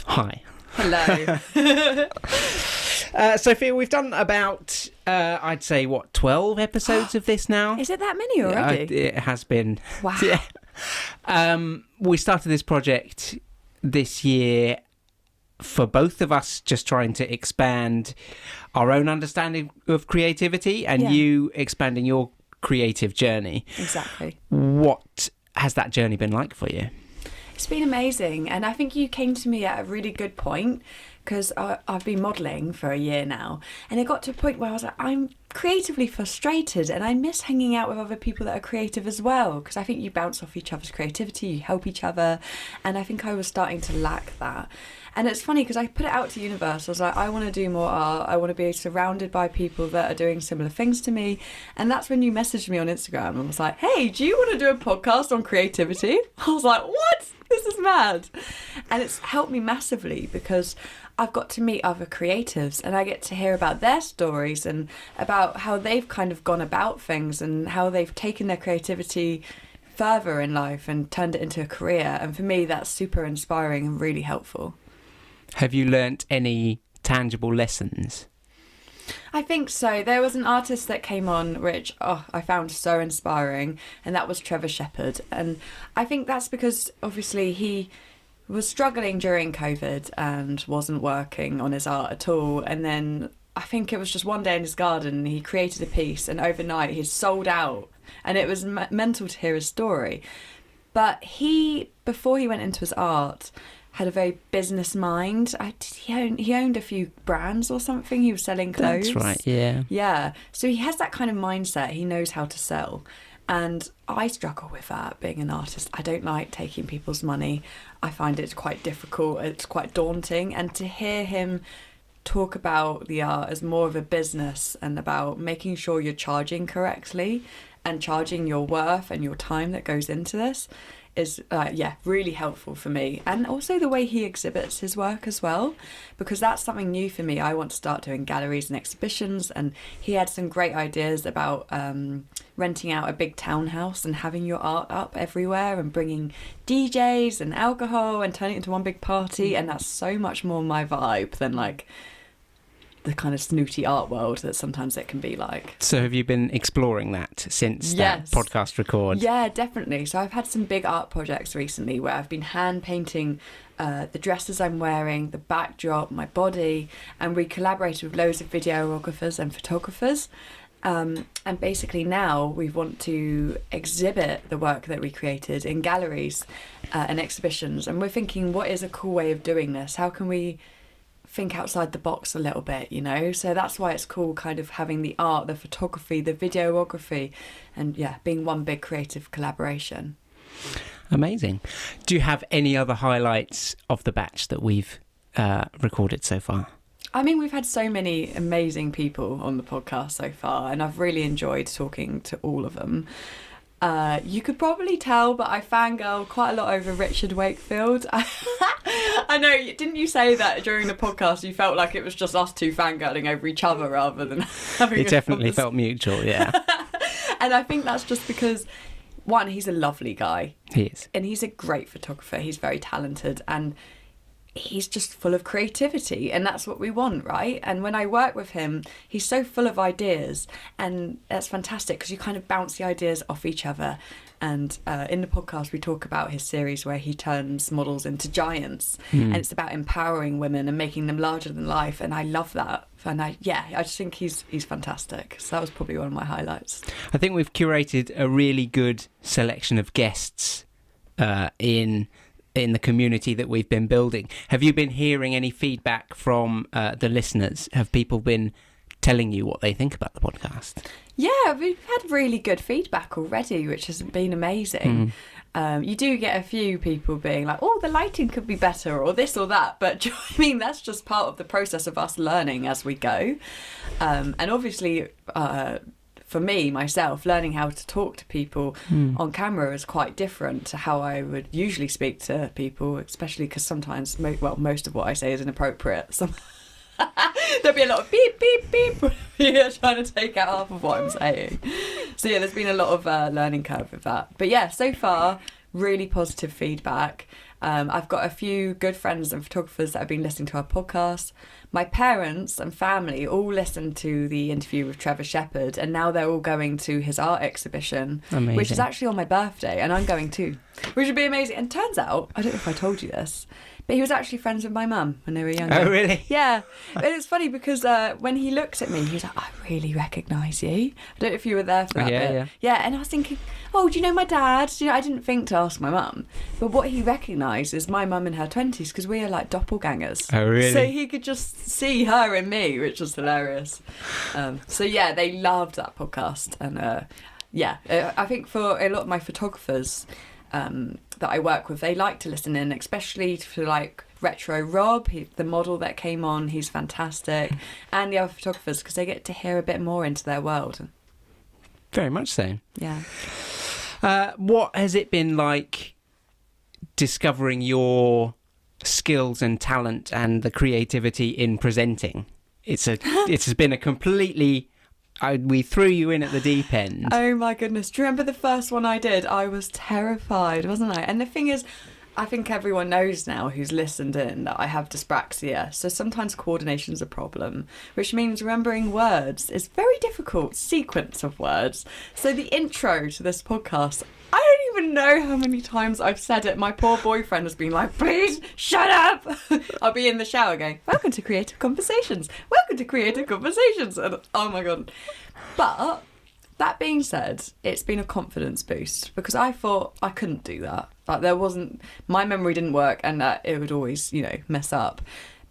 Hi. Hello. Sophia, we've done about, I'd say, 12 episodes of this now? Is it that many already? It has been. Wow. Yeah. We started this project this year for both of us just trying to expand our own understanding of creativity and you expanding your creative journey. Exactly. What has that journey been like for you? It's been amazing, and I think you came to me at a really good point, because I've been modelling for a year now, and it got to a point where I was like, I'm creatively frustrated and I miss hanging out with other people that are creative as well, because I think you bounce off each other's creativity, you help each other, and I think I was starting to lack that. And it's funny because I put it out to universe. I was like, I want to do more art. I want to be surrounded by people that are doing similar things to me. And that's when you messaged me on Instagram and was like, hey, do you want to do a podcast on creativity? I was like, what? This is mad. And it's helped me massively because I've got to meet other creatives and I get to hear about their stories and about how they've kind of gone about things and how they've taken their creativity further in life and turned it into a career. And for me, that's super inspiring and really helpful. Have you learnt any tangible lessons? I think so. There was an artist that came on which I found so inspiring, and that was Trevor Shepherd. And I think that's because obviously he was struggling during COVID and wasn't working on his art at all. And then I think it was just one day in his garden he created a piece, and overnight he's sold out, and it was mental to hear his story. But before he went into his art, had a very business mind. He owned a few brands or something. He was selling clothes. That's right, yeah. Yeah. So he has that kind of mindset. He knows how to sell. And I struggle with that, being an artist. I don't like taking people's money. I find it quite difficult. It's quite daunting. And to hear him talk about the art as more of a business and about making sure you're charging correctly and charging your worth and your time that goes into this is really helpful for me. And also the way he exhibits his work as well, because that's something new for me. I want to start doing galleries and exhibitions, and he had some great ideas about renting out a big townhouse and having your art up everywhere and bringing DJs and alcohol and turning it into one big party. And that's so much more my vibe than like the kind of snooty art world that sometimes it can be like. So have you been exploring that since that podcast record? Yeah, definitely. So I've had some big art projects recently where I've been hand painting the dresses I'm wearing, the backdrop, my body, and we collaborated with loads of videographers and photographers. And basically now we want to exhibit the work that we created in galleries and exhibitions. And we're thinking, what is a cool way of doing this? How can we think outside the box a little bit, so that's why it's cool kind of having the art, the photography, the videography, and being one big creative collaboration. Amazing. Do you have any other highlights of the batch that we've recorded so far? I mean, we've had so many amazing people on the podcast so far, and I've really enjoyed talking to all of them. You could probably tell, but I fangirl quite a lot over Richard Wakefield. I know, didn't you say that during the podcast you felt like it was just us two fangirling over each other rather than having It definitely felt mutual, yeah. And I think that's just because, one, he's a lovely guy. He is. And he's a great photographer. He's very talented and he's just full of creativity, and that's what we want, right? And when I work with him, he's so full of ideas, and that's fantastic because you kind of bounce the ideas off each other. And in the podcast we talk about his series where he turns models into giants, and it's about empowering women and making them larger than life, and I love that. And I just think he's fantastic. So that was probably one of my highlights. I think we've curated a really good selection of guests in the community that we've been building. Have you been hearing any feedback from the listeners? Have people been telling you what they think about the podcast? Yeah, we've had really good feedback already, which has been amazing. You do get a few people being like, oh, the lighting could be better or this or that. But do you know what I mean? That's just part of the process of us learning as we go. And obviously, for me, myself, learning how to talk to people on camera is quite different to how I would usually speak to people, especially because sometimes, most of what I say is inappropriate. There'll be a lot of beep, beep, beep you're trying to take out half of what I'm saying. So there's been a lot of learning curve with that. But so far, really positive feedback. I've got a few good friends and photographers that have been listening to our podcast. My parents and family all listened to the interview with Trevor Shepherd, and now they're all going to his art exhibition, Amazing. which is actually on my birthday, and I'm going too, which would be amazing. And turns out, I don't know if I told you this, but he was actually friends with my mum when they were younger. Oh, really? Yeah. And it's funny because when he looked at me, he was like, I really recognise you. I don't know if you were there for that bit. Yeah, and I was thinking, oh, do you know my dad? I didn't think to ask my mum. But what he recognised is my mum in her 20s, because we are like doppelgangers. Oh, really? So he could just see her and me, which was hilarious. So, yeah, they loved that podcast. And, I think for a lot of my photographers that I work with, they like to listen in, especially to like Retro Rob, the model that came on, he's fantastic, and the other photographers, because they get to hear a bit more into their world. Very much so. Yeah. What has it been like discovering your skills and talent and the creativity in presenting? It's been a completely... we threw you in at the deep end. Oh my goodness. Do you remember the first one I did? I was terrified, wasn't I? And the thing is, I think everyone knows now who's listened in that I have dyspraxia. So sometimes coordination's a problem, which means remembering words is very difficult, sequence of words. So the intro to this podcast, I don't even know how many times I've said it. My poor boyfriend has been like, please shut up. I'll be in the shower going, welcome to Creative Conversations. Welcome to Creative Conversations. And oh my God. But that being said, it's been a confidence boost, because I thought I couldn't do that. Like my memory didn't work, and it would always, mess up.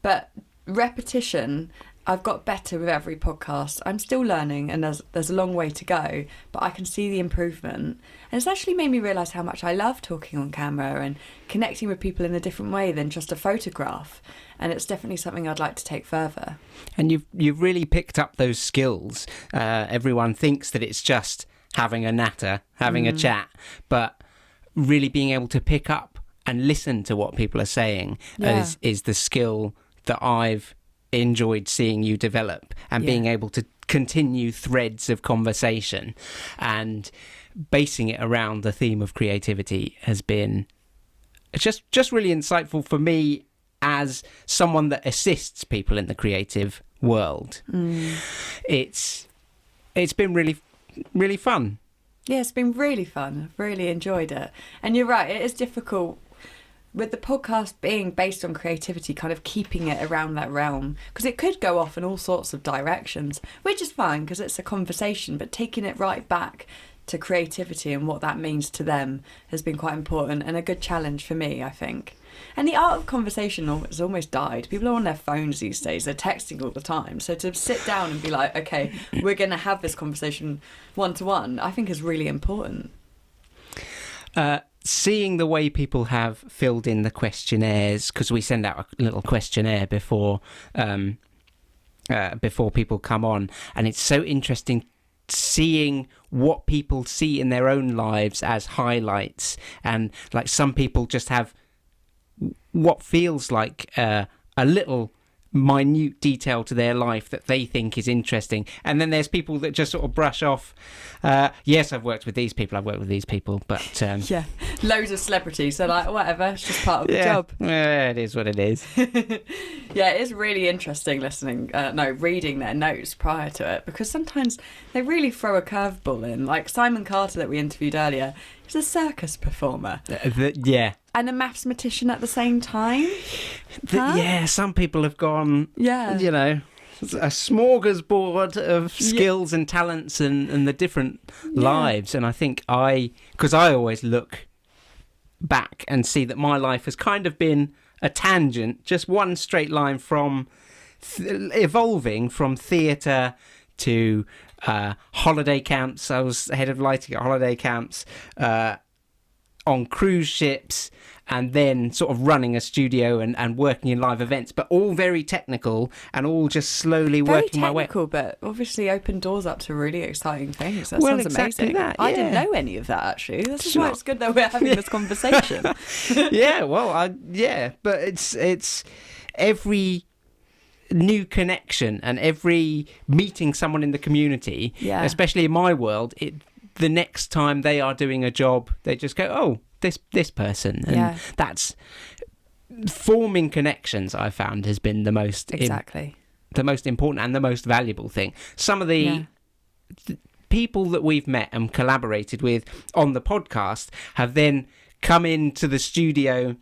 But repetition, I've got better with every podcast. I'm still learning, and there's a long way to go, but I can see the improvement. And it's actually made me realise how much I love talking on camera and connecting with people in a different way than just a photograph. And it's definitely something I'd like to take further. And you've really picked up those skills. Everyone thinks that it's just having a natter, having a chat, but really being able to pick up and listen to what people are saying is the skill that I've enjoyed seeing you develop, and being able to continue threads of conversation and basing it around the theme of creativity has been just really insightful for me as someone that assists people in the creative world. It's been really, really fun. Yeah, it's been really fun. I've really enjoyed it. And you're right, it is difficult with the podcast being based on creativity, kind of keeping it around that realm, because it could go off in all sorts of directions, which is fine because it's a conversation, but taking it right back to creativity and what that means to them has been quite important and a good challenge for me, I think. And the art of conversation has almost died. People are on their phones these days. They're texting all the time. So to sit down and be like, okay, we're going to have this conversation one-to-one, I think is really important. Seeing the way people have filled in the questionnaires, because we send out a little questionnaire before people come on, and it's so interesting seeing what people see in their own lives as highlights. And like some people just have what feels like a little minute detail to their life that they think is interesting, and then there's people that just sort of brush off, yes, I've worked with these people, but loads of celebrities, so like whatever, it's just part of the job. Yeah, it is what it is. Yeah, it is really interesting reading their notes prior to it, because sometimes they really throw a curveball in. Like Simon Carter that we interviewed earlier, he's a circus performer. And a mathematician at the same time. Yeah, some people have gone, a smorgasbord of skills and talents and the different lives. And I think because I always look back and see that my life has kind of been a tangent, just one straight line from evolving from theatre to holiday camps. I was head of lighting at holiday camps, on cruise ships, and then sort of running a studio and working in live events, but all very technical and all just slowly working my way. Very technical, but obviously opened doors up to really exciting things. That well, sounds exactly amazing. That, yeah. I didn't know any of that, actually. This is why it's good that we're having this conversation. But it's every new connection and every meeting someone in the community, especially in my world, the next time they are doing a job, they just go, oh, this person, and that's forming connections. I found has been the most the most important and the most valuable thing. Some of the people that we've met and collaborated with on the podcast have then come into the studio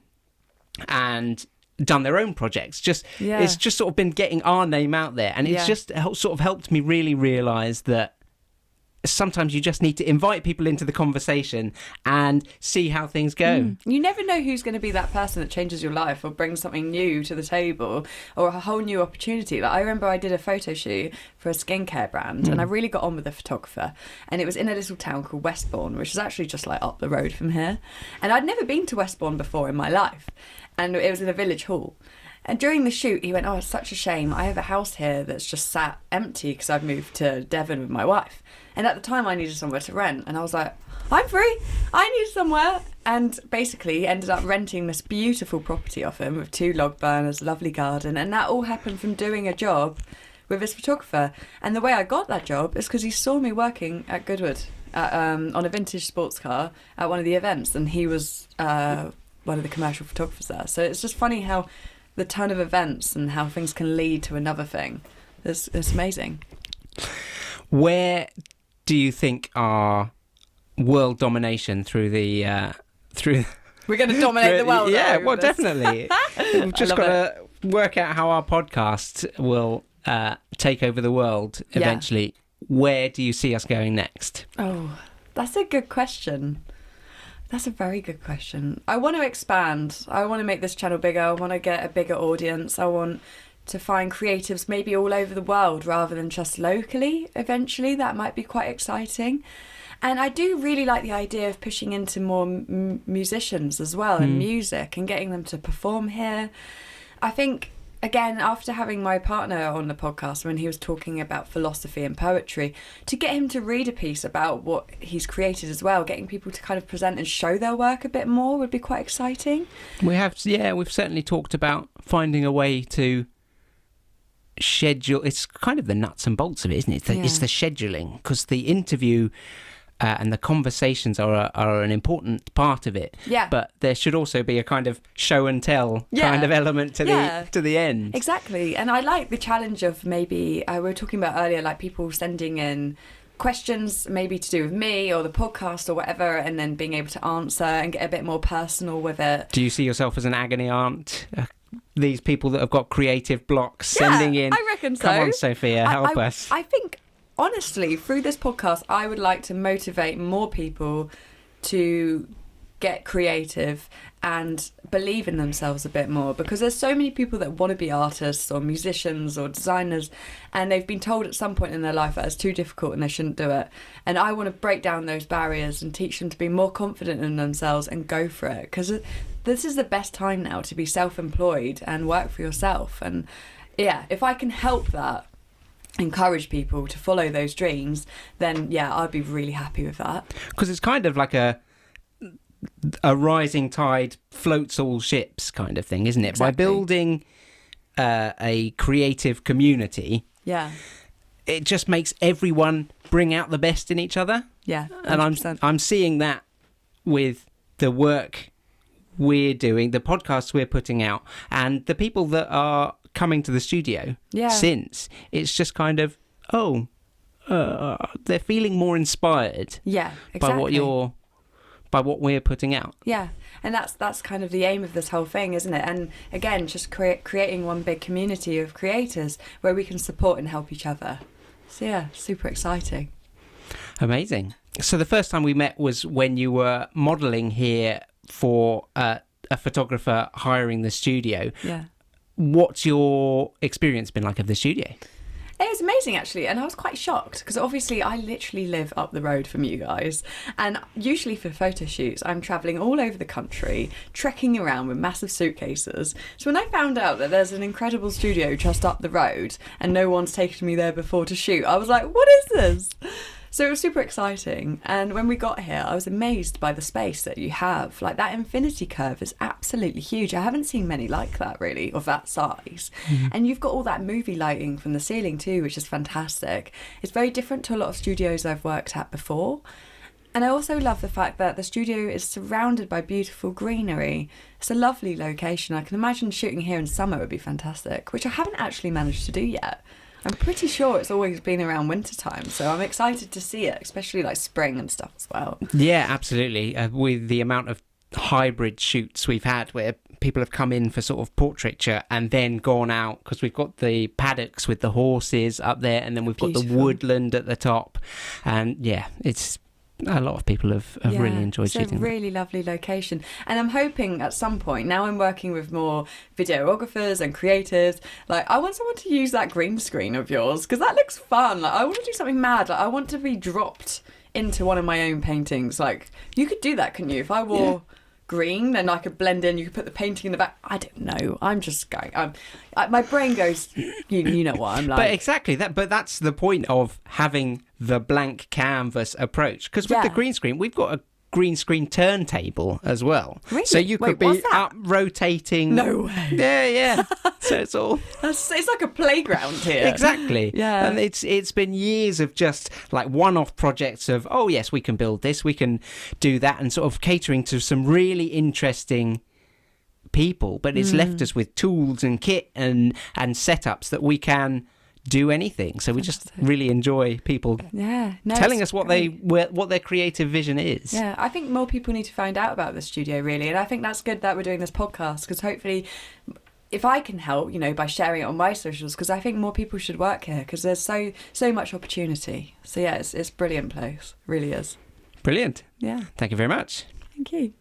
and done their own projects. It's just sort of been getting our name out there, and it's just sort of helped me really realise that sometimes you just need to invite people into the conversation and see how things go. You never know who's going to be that person that changes your life or brings something new to the table or a whole new opportunity. Like, I remember I did a photo shoot for a skincare brand and I really got on with the photographer, and it was in a little town called Westbourne, which is actually just like up the road from here. And I'd never been to Westbourne before in my life, and it was in a village hall. And during the shoot, he went, "Oh, it's such a shame. I have a house here that's just sat empty because I've moved to Devon with my wife. And at the time, I needed somewhere to rent." And I was like, "I'm free. I need somewhere." And basically, he ended up renting this beautiful property off him with 2 log burners, lovely garden. And that all happened from doing a job with his photographer. And the way I got that job is because he saw me working at Goodwood on a vintage sports car at one of the events. And he was one of the commercial photographers there. So it's just funny how the turn of events and how things can lead to another thing. It's amazing. Where do you think our world domination through the we're going to dominate the world? Yeah, well, definitely. We've just got to work out how our podcast will take over the world eventually. Where do you see us going next? Oh, that's a good question. That's a very good question. I want to expand. I want to make this channel bigger. I want to get a bigger audience. I want to find creatives maybe all over the world rather than just locally eventually. That might be quite exciting. And I do really like the idea of pushing into more musicians as well and music and getting them to perform here. I think, again, after having my partner on the podcast when he was talking about philosophy and poetry, to get him to read a piece about what he's created as well, getting people to kind of present and show their work a bit more would be quite exciting. We've certainly talked about finding a way to schedule. It's kind of the nuts and bolts of it, isn't it? It's the scheduling, because the interview and the conversations are an important part of it. Yeah. But there should also be a kind of show and tell kind of element to the end. Exactly. And I like the challenge of maybe we were talking about earlier, like people sending in questions maybe to do with me or the podcast or whatever, and then being able to answer and get a bit more personal with it. Do you see yourself as an agony aunt? These people that have got creative blocks sending in. I reckon so. Come on, Sophia, help us. I think, honestly, through this podcast, I would like to motivate more people to get creative and believe in themselves a bit more, because there's so many people that want to be artists or musicians or designers, and they've been told at some point in their life that it's too difficult and they shouldn't do it. And I want to break down those barriers and teach them to be more confident in themselves and go for it, because this is the best time now to be self-employed and work for yourself. And if I can help that, encourage people to follow those dreams, then I'd be really happy with that. Because it's kind of like a rising tide floats all ships kind of thing, isn't it? Exactly. By building a creative community, it just makes everyone bring out the best in each other. 100%. And I'm seeing that with the work we're doing, the podcasts we're putting out, and the people that are coming to the studio since. It's just kind of they're feeling more inspired by what we're putting out. And that's kind of the aim of this whole thing, isn't it? And again, just creating one big community of creators where we can support and help each other. So super exciting. Amazing. So the first time we met was when you were modelling here for a photographer hiring the studio. What's your experience been like of the studio? It was amazing, actually, and I was quite shocked because obviously I literally live up the road from you guys, and usually for photo shoots I'm travelling all over the country, trekking around with massive suitcases. So when I found out that there's an incredible studio just up the road and no one's taken me there before to shoot, I was like, what is this? So it was super exciting, and when we got here I was amazed by the space that you have. Like, that infinity curve is absolutely huge. I haven't seen many like that, really, of that size. And you've got all that movie lighting from the ceiling too, which is fantastic. It's very different to a lot of studios I've worked at before. And I also love the fact that the studio is surrounded by beautiful greenery. It's a lovely location. I can imagine shooting here in summer would be fantastic, which I haven't actually managed to do yet. I'm pretty sure it's always been around winter time, so I'm excited to see it, especially like spring and stuff as well. Yeah, absolutely. With the amount of hybrid shoots we've had where people have come in for sort of portraiture and then gone out, because we've got the paddocks with the horses up there, and then we've got the woodland at the top. And yeah, it's a lot of people have really enjoyed shooting. It's a really lovely location. And I'm hoping at some point, now I'm working with more videographers and creators, like I want someone to use that green screen of yours, because that looks fun. Like I want to do something mad. Like I want to be dropped into one of my own paintings. Like you could do that, couldn't you? If I wore green, then I could blend in, you could put the painting in the back. I don't know, I'm just going, my brain goes, you know what I'm like. But exactly that, but that's the point of having the blank canvas approach, because with the green screen we've got a green screen turntable as well. Really? So you could be up rotating. No way. Yeah. So it's all it's like a playground here. Exactly. Yeah. And it's been years of just like one-off projects of, oh yes, we can build this, we can do that, and sort of catering to some really interesting people, but it's left us with tools and kit and setups that we can do anything. So we just really enjoy people telling us what their creative vision is. Yeah, I think more people need to find out about the studio, really, and I think that's good that we're doing this podcast, because hopefully if I can help, by sharing it on my socials, because I think more people should work here, because there's so much opportunity. So yeah, it's a brilliant place, it really is. Brilliant. Yeah. Thank you very much. Thank you.